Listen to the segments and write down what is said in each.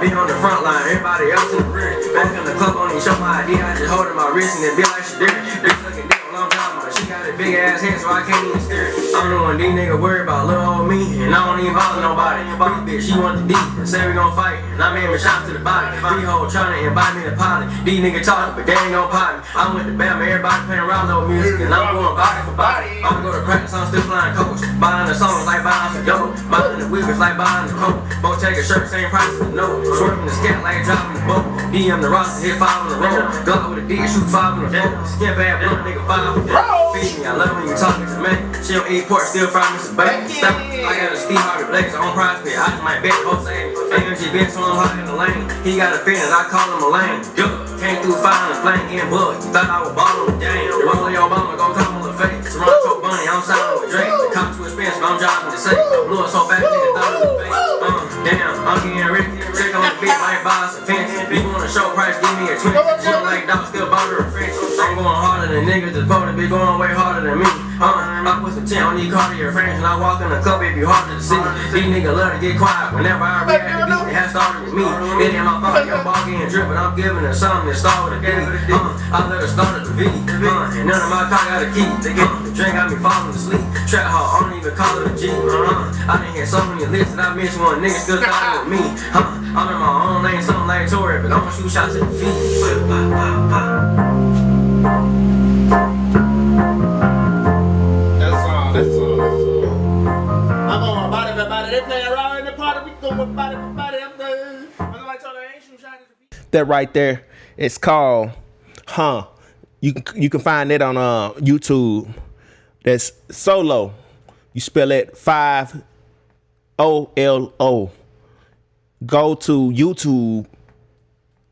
be on the front line, everybody else in the rear. Back in the club, on show my ID, I just holding my wrist and it be like she did. Bitch looking dick a long time, but she got a big ass head, so I can't even steer. I'm the one these niggas worry about little old me, and I don't even bother nobody. Fuck bitch, she want the D, and say we gon' fight, and I'm aiming shots to the body. Three hoes trying to invite me to potty. These niggas talking, but they ain't gon' pot me. I'm with the Bama, everybody playing Rollo music, and I'm going body for body. I'm gonna go to practice, I'm still flying coach. Buying the songs like buying some dope. Buying the whippers like buying the coat. Both take a shirt, same price as the note. Swerving the scat like dropping the boat. DM the roster, hit 5 on the road. Glock with a D, shoot 5 on the floor. Skin bad, blood, nigga 5 on the floor. Feed me, I love when you talking to me. She don't eat pork, still fry me some bacon. Stop. I got a Steve Harvey Blaze on prize pit. I just might bet both same. AMG been so hard in the lane. He got a feeling, I call him a lane. Came through fire and flame, getting bugged. You thought I was ballin' with Dame. The roll of your Obama gon' come on the face. Toronto Bunny, I'm signing with Drake. The cops too expensive, I'm driving the safe. Blew it so fast, nigga thought it was fake. Damn, I'm getting rich. Check on the beat like boss and fence. If you want a show price, give me a 20. She don't like dogs, still butter and French. I'm going harder than niggas, just voting, be going way harder than me. I put some 10 on these Cartier frames, and I walk in the club, it be harder to see. These niggas love to get quiet whenever I react to beat. It has started with me. It ain't my fault, your ball getting drippin'. I'm giving her something that start with a D. I let her start at the V. And none of my car got a key. The drink got me falling asleep. Trap hall, I don't even call it a G. I done hear so many lists that I missed one. Niggas still thought it was me. I'm in my own lane, something like Tory, but I'm gonna shoot shots at the feet. That's all. I'm on my body. They playing around in the party. We going body. I'm like telling I ain't shoot shots at the feet. That right there, it's called You can find it on YouTube. That's Solo. You spell it 5OLO. Go to YouTube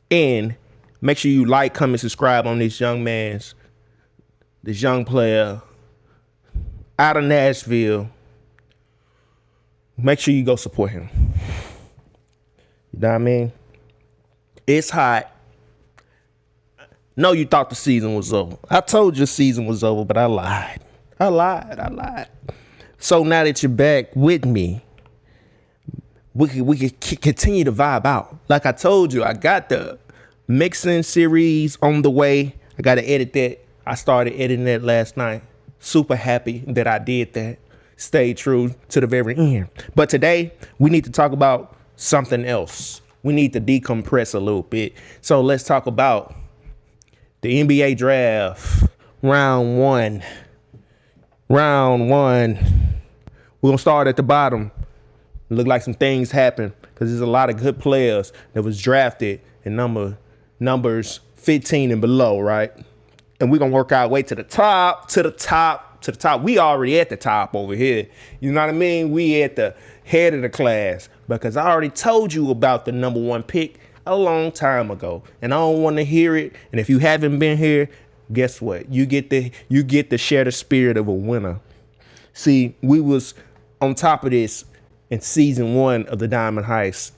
and make sure you like, comment, subscribe on this young player out of Nashville. Make sure you go support him. You know what I mean? It's hot. No, you thought the season was over. I told you the season was over, but I lied. So now that you're back with me, we can continue to vibe out. Like I told you, I got the mixing series on the way. I got to edit that. I started editing that last night. Super happy that I did that. Stay true to the very end. But today, we need to talk about something else. We need to decompress a little bit. So let's talk about the NBA draft, round one. We're going to start at the bottom. Look like some things happen because there's a lot of good players that was drafted in numbers 15 and below, right? And we're going to work our way to the top. We already at the top over here. You know what I mean? We at the head of the class because I already told you about the number one pick a long time ago. And I don't want to hear it. And if you haven't been here, guess what? You get to share the spirit of a winner. See, we was on top of this in season 1 of the Diamond Heist.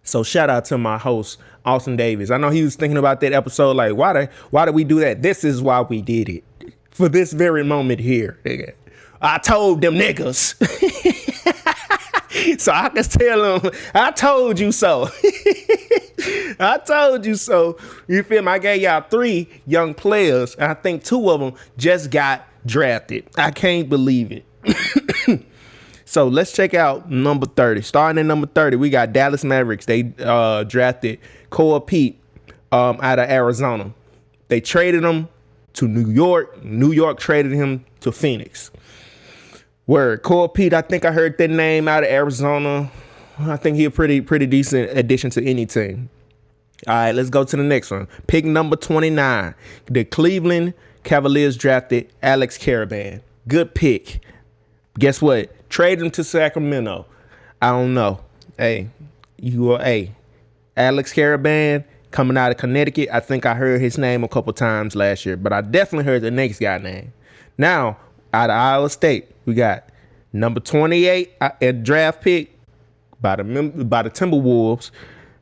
So shout out to my host, Austin Davis. I know he was thinking about that episode like, why did we do that? This is why we did it. For this very moment here. Nigga. I told them niggas. So I can tell them, I told you so. I told you so. You feel me? I gave y'all 3 young players, and I think 2 of them just got drafted. I can't believe it. So let's check out number 30. Starting at number 30, we got Dallas Mavericks. They drafted Cole Pete out of Arizona. They traded him to New York. New York traded him to Phoenix. Word, Cole Pete, I think I heard that name out of Arizona. I think he a pretty decent addition to any team. All right, let's go to the next one. Pick number 29. The Cleveland Cavaliers drafted Alex Caravan. Good pick. Guess what? Trade him to Sacramento. I don't know. Alex Caravan coming out of Connecticut. I think I heard his name a couple times last year, but I definitely heard the next guy name. Now, out of Iowa State, we got number 28 at draft pick by the Timberwolves,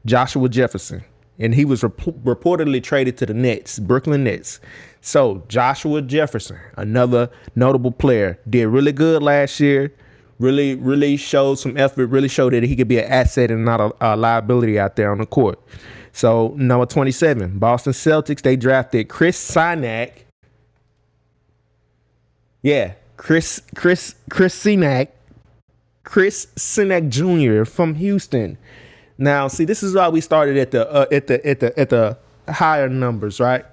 Joshua Jefferson. And he was reportedly traded to the Nets, Brooklyn Nets. So Joshua Jefferson, another notable player, did really good last year. Really showed some effort. Really showed that he could be an asset and not a liability out there on the court. So number 27, Boston Celtics. They drafted Chris Sinak. Yeah, Chris Sinak Jr. from Houston. Now, see, this is why we started at the higher numbers, right?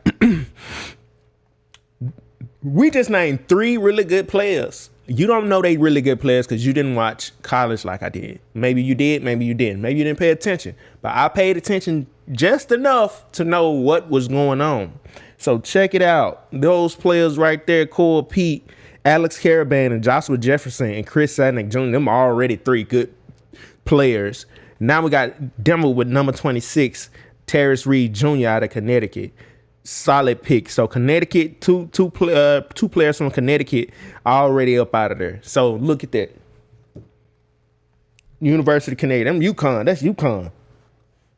We just named 3 really good players. You don't know they really good players because you didn't watch college like I did. Maybe you did, maybe you didn't. Maybe you didn't pay attention. But I paid attention just enough to know what was going on. So check it out. Those players right there, Cole Pete, Alex Caravan, and Joshua Jefferson, and Chris Sinek Jr., them are already 3 good players. Now we got Denver with number 26, Terrence Reed Jr. out of Connecticut. Solid pick. So Connecticut, two players from Connecticut already up out of there. So look at that. University of Connecticut. Them UConn. That's UConn.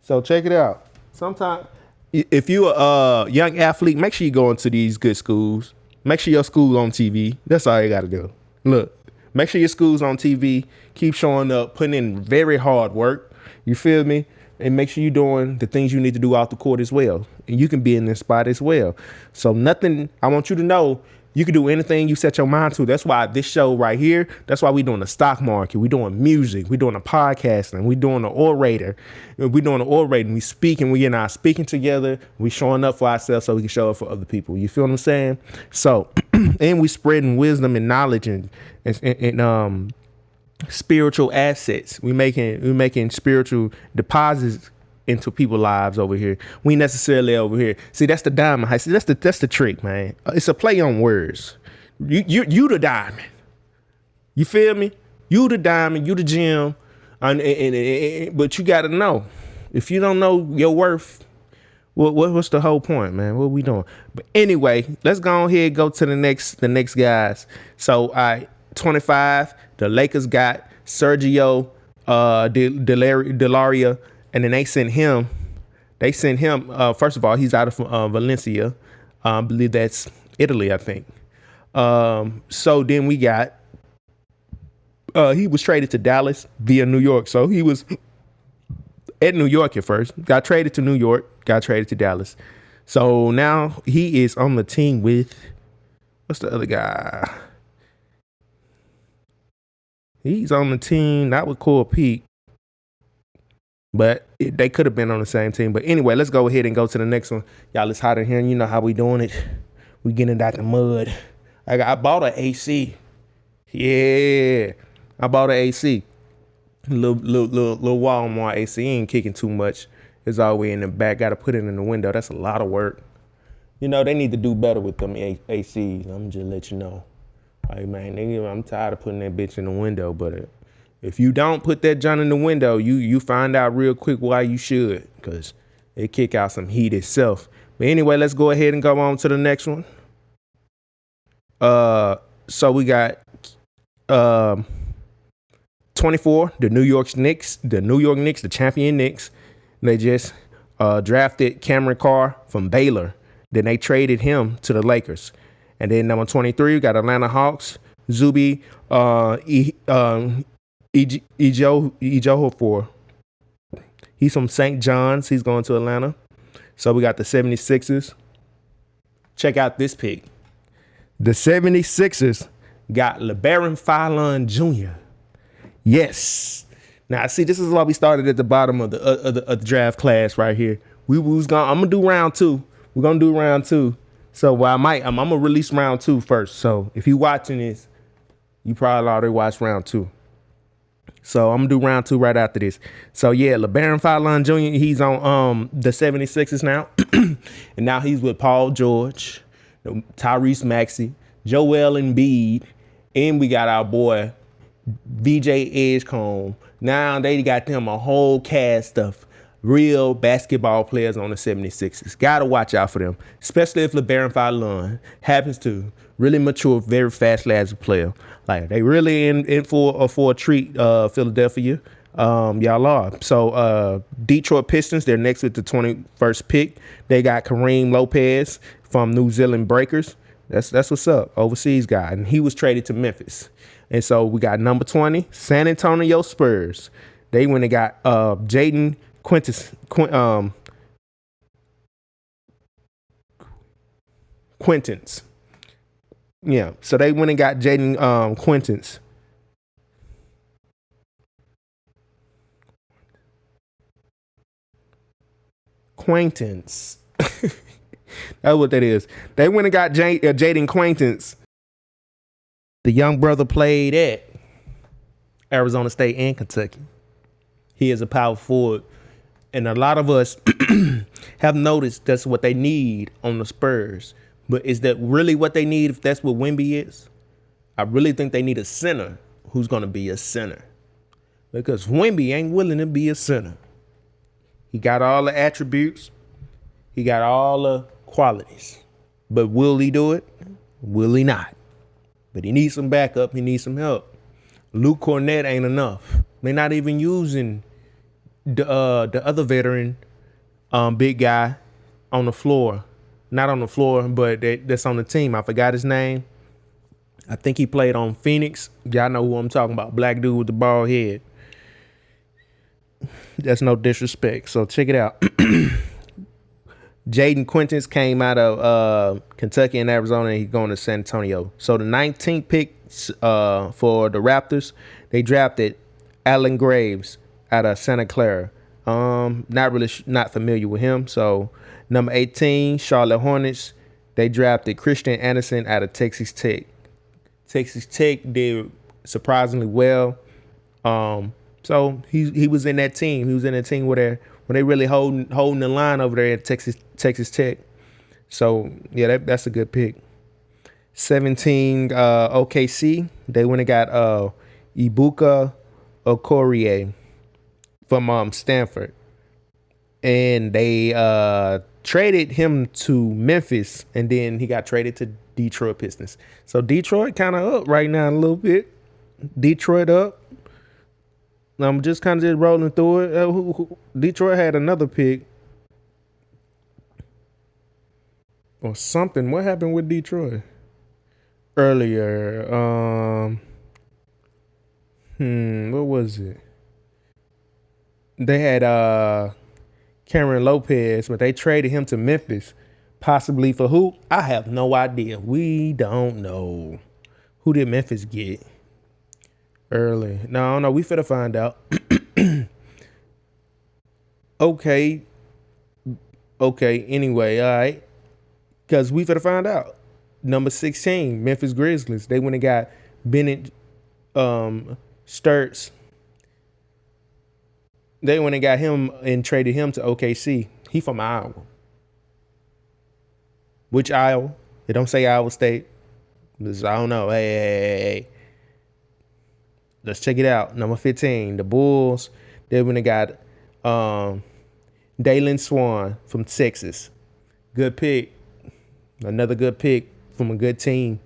So check it out. Sometimes if you're a young athlete, make sure you go into these good schools. Make sure your school's on TV. That's all you got to do. Look, make sure your school's on TV. Keep showing up, putting in very hard work. You feel me? And make sure you're doing the things you need to do out the court as well. And you can be in this spot as well. So nothing, I want you to know, you can do anything you set your mind to. That's why this show right here, that's why we're doing the stock market. We're doing music. We're doing a podcasting. We're doing the orator. We're doing the orating. We speaking. We are speaking together. We showing up for ourselves so we can show up for other people. You feel what I'm saying? So, and we spreading wisdom and knowledge and spiritual assets. We making spiritual deposits into people's lives over here. We necessarily over here. See, that's the Diamond Heist. That's the trick, man. It's a play on words. You the diamond. You feel me? You the diamond. You the gem. But you got to know. If you don't know your worth, what's the whole point, man? What we doing? But anyway, let's go ahead and go to the next guys. So, 25. The Lakers got Sergio Delaria, and then they sent him. First of all, he's out of Valencia. I believe that's Italy, I think. So then we got. He was traded to Dallas via New York. So he was at New York at first. Got traded to New York. Got traded to Dallas. So now he is on the team with. What's the other guy? He's on the team, not with Cole Pete, but they could have been on the same team. But anyway, let's go ahead and go to the next one. Y'all, it's hot in here, and you know how we doing it. We getting it out the mud. I bought an AC. Yeah, I bought an AC. Little Walmart AC. Ain't kicking too much. It's all the way in the back. Got to put it in the window. That's a lot of work. You know, they need to do better with them ACs. I'm just let you know. Like, man, I'm tired of putting that bitch in the window, but if you don't put that junk in the window, you find out real quick why you should, because it kick out some heat itself. But anyway, let's go ahead and go on to the next one. So we got 24, the New York Knicks, the champion Knicks. They just drafted Cameron Carr from Baylor. Then they traded him to the Lakers. And then number 23, we got Atlanta Hawks, Zubi Ejiofor. He's from St. John's. He's going to Atlanta. So we got the 76ers. Check out this pick. The 76ers got LeBaron Fallon Jr. Yes. Now, see, this is why we started at the bottom of the draft class right here. I'm going to do round 2. We're going to do round 2. So I'm going to release round 2 first. So if you're watching this, you probably already watched round 2. So I'm going to do round 2 right after this. So yeah, LeBaron Fallon Jr., he's on the 76ers now. And now he's with Paul George, Tyrese Maxey, Joel Embiid, and we got our boy VJ Edgecombe. Now they got them a whole cast of real basketball players on the 76ers. Got to watch out for them, especially if LeBaron Fallon happens to really mature very fast as a player. Like, they really in for a treat, Philadelphia. Y'all are. So Detroit Pistons, they're next with the 21st pick. They got Kareem Lopez from New Zealand Breakers. That's what's up, overseas guy. And he was traded to Memphis. And so we got number 20, San Antonio Spurs. They went and got Jaden Quintins. Yeah, so they went and got Jaden Quintins. Quaintance. That's what that is. They went and got Jaden Quaintance. The young brother played at Arizona State and Kentucky. He is a power forward. And a lot of us have noticed that's what they need on the Spurs. But is that really what they need if that's what Wemby is? I really think they need a center who's going to be a center. Because Wemby ain't willing to be a center. He got all the attributes. He got all the qualities. But will he do it? Will he not? But he needs some backup. He needs some help. Luke Cornett ain't enough. They're not even using the other veteran big guy on the floor. Not on the floor, but that's on the team. I forgot his name. I think he played on Phoenix. Y'all know who I'm talking about. Black dude with the bald head. That's no disrespect. So check it out. Jaden Quintins came out of Kentucky and Arizona, and he's going to San Antonio. So the 19th pick for the Raptors, they drafted Alan Graves out of Santa Clara. Not familiar with him. So number 18, Charlotte Hornets, they drafted Christian Anderson out of Texas Tech. Texas Tech did surprisingly well. So he was in that team. He was in that team where they really holding the line over there at Texas Tech. So yeah, that's a good pick. 17 OKC. They went and got Ibuka Okorie from Stanford, and they traded him to Memphis, and then he got traded to Detroit Pistons. So Detroit kind of up right now a little bit. Detroit up. I'm just kind of rolling through it. Detroit had another pick or something. What happened with Detroit earlier? What was it? They had Cameron Lopez, but they traded him to Memphis, possibly for who? I have no idea. We don't know. Who did Memphis get? Early. No, we finna find out. Okay. Anyway, all right. Because we finna find out. Number 16, Memphis Grizzlies. They went and got Bennett Sturts. They went and got him and traded him to OKC. He from Iowa. Which Iowa? It don't say Iowa State. I don't know. Hey. Let's check it out. Number 15, the Bulls. They went and got Dalen Swan from Texas. Good pick. Another good pick from a good team.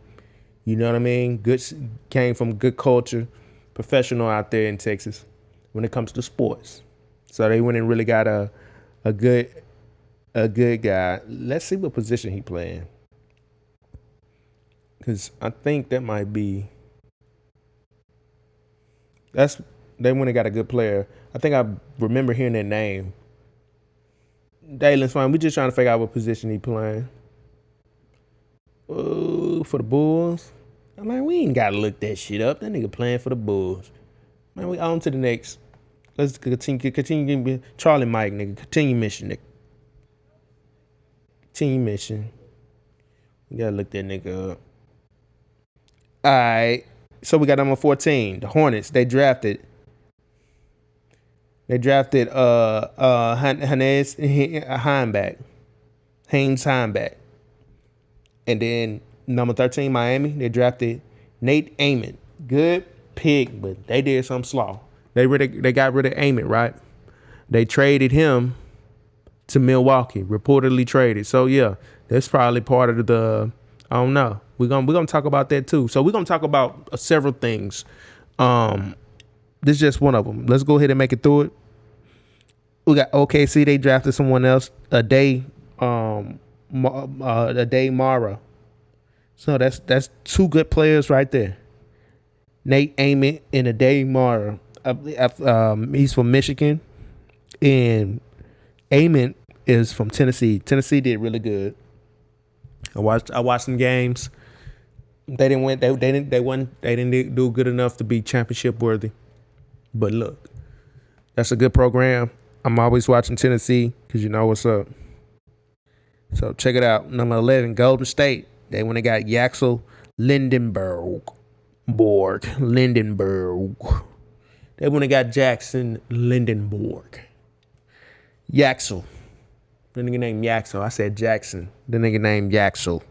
You know what I mean? Good, came from good culture. Professional out there in Texas when it comes to sports. So they went and really got a good guy. Let's see what position he playing. Because I think that might be... They went and got a good player. I think I remember hearing that name. Dalen's fine. We just trying to figure out what position he playing. For the Bulls. I mean, we ain't gotta look that shit up. That nigga playing for the Bulls. Man, we on to the next. Let's continue. Charlie Mike, nigga. Continue mission, nigga. Continue mission. We gotta look that nigga up. All right. So we got number 14, the Hornets. They drafted Haynes Heinbeck. And then number 13, Miami. They drafted Nate Amon. Good pick, but they did some slaw. They got rid of Amon, right? They traded him to Milwaukee. Reportedly traded. So yeah, that's probably part of the. I don't know. We're gonna talk about that too. So we're gonna talk about several things. This is just one of them. Let's go ahead and make it through it. We got OKC. They drafted someone else. A day Mara. So that's two good players right there. Nate Ament and a Dave Mara. He's from Michigan, and Ament is from Tennessee. Tennessee did really good. I watched some games. They didn't win. They didn't do good enough to be championship worthy. But look, that's a good program. I'm always watching Tennessee because you know what's up. So check it out. Number 11, Golden State. They when they got Yaxel Lindenberg. They when they got Jackson Lindenborg. Yaxel. The nigga named Yaxel. I said Jackson. The nigga named Yaxel.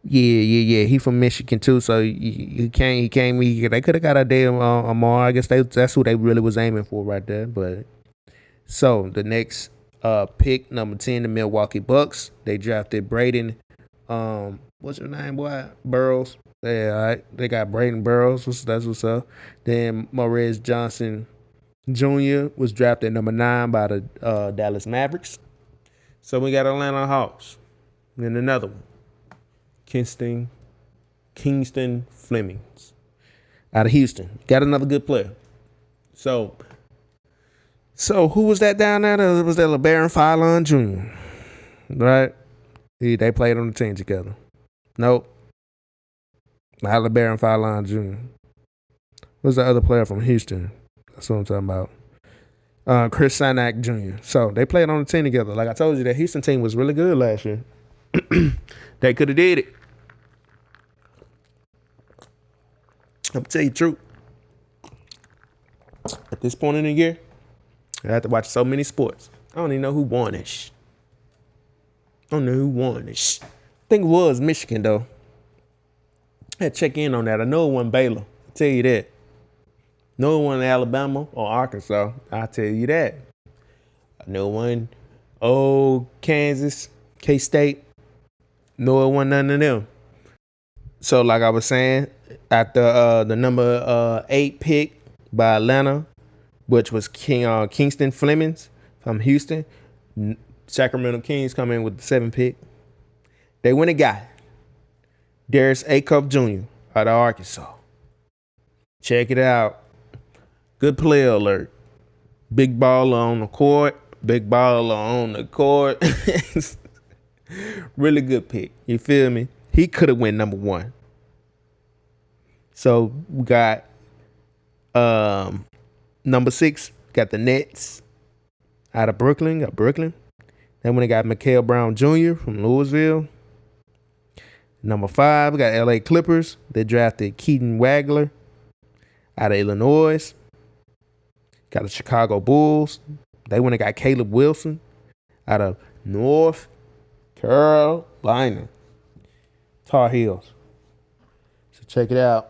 Yeah. He from Michigan too, so he came. They could have got a damn Amar. I guess that's who they really was aiming for right there. But so the next pick, number 10, the Milwaukee Bucks. They drafted Braden. What's your name, boy? Burrows. Yeah, all right. They got Braden Burrows. That's what's up. Then Maurice Johnson Jr. was drafted number 9 by the Dallas Mavericks. So we got Atlanta Hawks. Then another one. Kingston Flemings out of Houston. Got another good player. So who was that down there? Was that LeBaron Fillon Jr.? Right? They played on the team together. Nope. Not LeBaron Fillon Jr. What's the other player from Houston? That's what I'm talking about. Chris Sinak Jr. So they played on the team together. Like I told you, that Houston team was really good last year. They could have did it. I'm gonna tell you the truth. At this point in the year, I have to watch so many sports. I don't even know who won this. I think it was Michigan though. I had to check in on that. I know it wasn't Baylor. I'll tell you that. No one in Alabama or Arkansas. I'll tell you that. I know one. Kansas, K-State. No, it wasn't none of them. So, like I was saying, after the number 8 pick by Atlanta, which was Kingston Flemings from Houston, Sacramento Kings come in with the 7th pick. They went and got Darius Acuff Jr. out of Arkansas. Check it out. Good player alert. Big baller on the court. Really good pick. You feel me? He could have went number 1. So we got number 6, got the Nets out of Brooklyn. Then when they got Mikael Brown Jr. from Louisville. Number 5, we got LA Clippers. They drafted Keaton Wagler out of Illinois. Got the Chicago Bulls. They went and got Caleb Wilson out of North Carolina. Tar Heels. So check it out.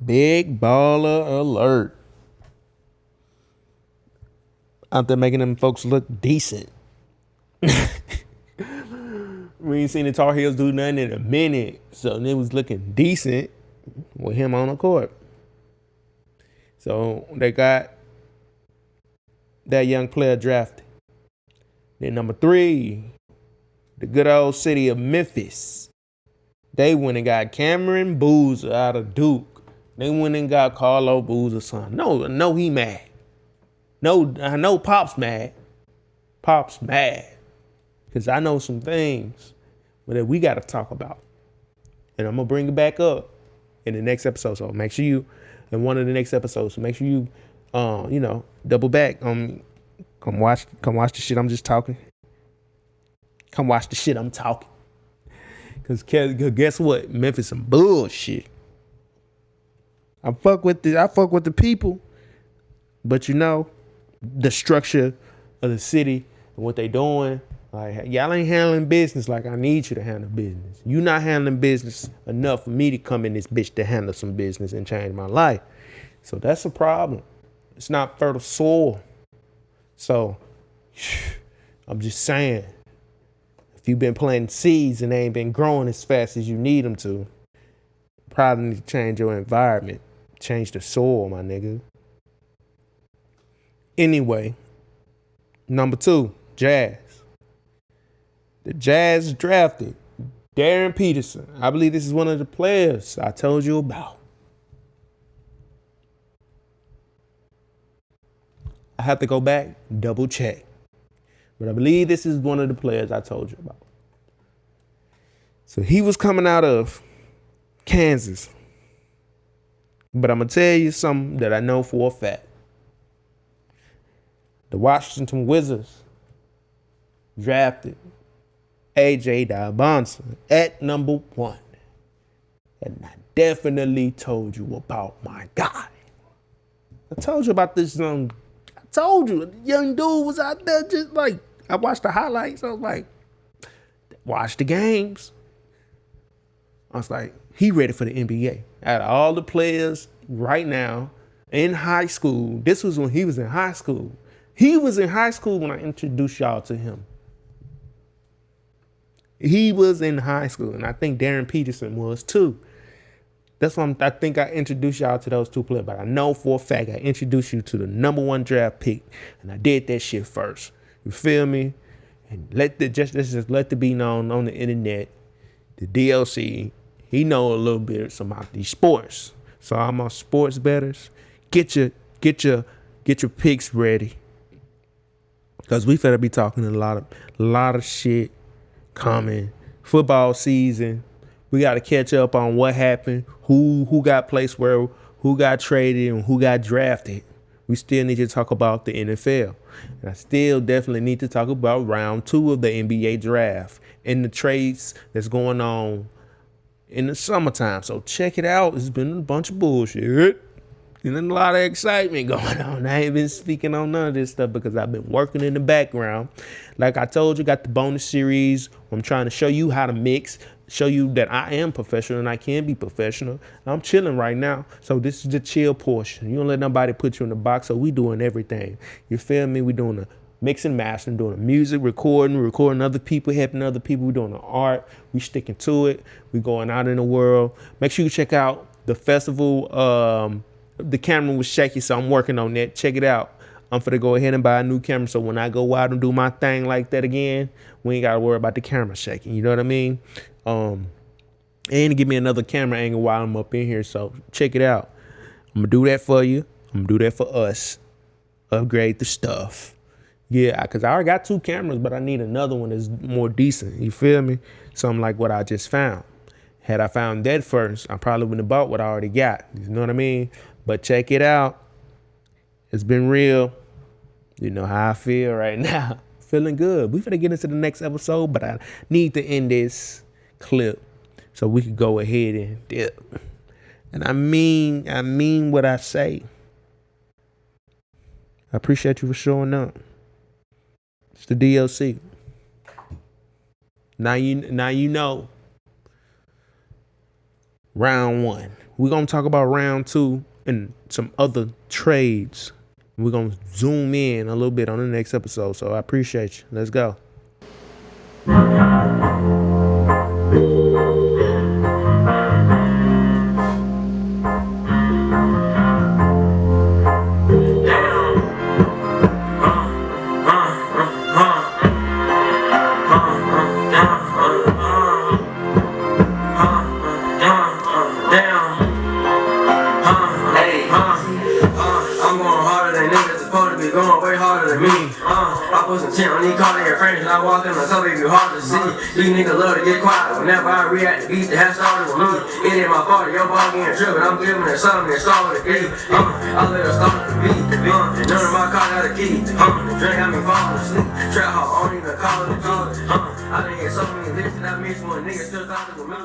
Big baller alert. Out there making them folks look decent. We ain't seen the Tar Heels do nothing in a minute. So they was looking decent with him on the court. So they got that young player drafted. Then number 3, the good old city of Memphis. They went and got Cameron Boozer out of Duke. They went and got Carlo Boozer's son. No, he mad. No, I know Pop's mad. Because I know some things that we got to talk about. And I'm going to bring it back up in the next episode. So make sure you, in one of the next episodes, so make sure you, double back. Come watch the shit I'm just talking. Come watch the shit I'm talking. Because guess what? Memphis some bullshit. I fuck with the people. But the structure of the city and what they doing, like y'all ain't handling business like I need you to handle business. You not handling business enough for me to come in this bitch to handle some business and change my life. So that's a problem. It's not fertile soil. So I'm just saying, if you've been planting seeds and they ain't been growing as fast as you need them to, probably need to change your environment. Change the soil, my nigga. Anyway, number 2, Jazz. The Jazz drafted Darren Peterson. I believe this is one of the players I told you about. I have to go back, double check. But I believe this is one of the players I told you about. So he was coming out of Kansas. But I'm going to tell you something that I know for a fact. The Washington Wizards drafted AJ Dybantsa at number 1. And I definitely told you about my guy. I told you about this I told you, the young dude was out there just like, I watched the highlights. I was like, watch the games. I was like, he ready for the NBA. Out of all the players right now in high school, this was when he was in high school. He was in high school when I introduced y'all to him. He was in high school, and I think Darren Peterson was too. That's why I think I introduced y'all to those two players. But I know for a fact I introduced you to the number 1 draft pick, and I did that shit first. You feel me? And let's just let it be known on the internet, the DLC, he know a little bit about these sports. So I'm on sports bettors. Get your picks ready, cause we finna be talking a lot of shit coming. Football season. We got to catch up on what happened, who got placed where, who got traded, and who got drafted. We still need to talk about the NFL. And I still definitely need to talk about round 2 of the NBA draft and the trades that's going on in the summertime. So check it out. It's been a bunch of bullshit and a lot of excitement going on. I ain't been speaking on none of this stuff because I've been working in the background. Like I told you, got the bonus series. I'm trying to show you how to mix, show you that I am professional and I can be professional. I'm chilling right now. So this is the chill portion. You don't let nobody put you in the box. So we doing everything. You feel me? We doing the mixing, mastering, doing the music, recording other people, helping other people. We doing the art. We sticking to it. We going out in the world. Make sure you check out the festival. The camera was shaky, so I'm working on that. Check it out. I'm finna go ahead and buy a new camera, so when I go out and do my thing like that again, we ain't gotta worry about the camera shaking. You know what I mean? And give me another camera angle while I'm up in here. So check it out. I'm gonna do that for you. I'm gonna do that for us. Upgrade the stuff. Yeah, because I already got 2 cameras, but I need another one that's more decent. You feel me? Something like what I just found. Had I found that first, I probably wouldn't have bought what I already got. You know what I mean? But check it out. It's been real. You know how I feel right now. Feeling good. We're going to get into the next episode, but I need to end this clip so we can go ahead and dip. And I mean what I say. I appreciate you for showing up. It's the DLC. Now you know. Round 1. We're going to talk about round 2 and some other trades. We're going to zoom in a little bit on the next episode. So I appreciate you. Let's go. I walk in the club, it be hard to see. These niggas love to get quiet. Whenever I react to beats that have started with me, it ain't my fault, your ball getting tripping. I'm giving it something that start with a key. I let her start with the beat. None of my car got a key. The drink got me falling asleep. Trap hop, I don't even call it a G. I done hit so many licks that I miss when niggas still talking to me.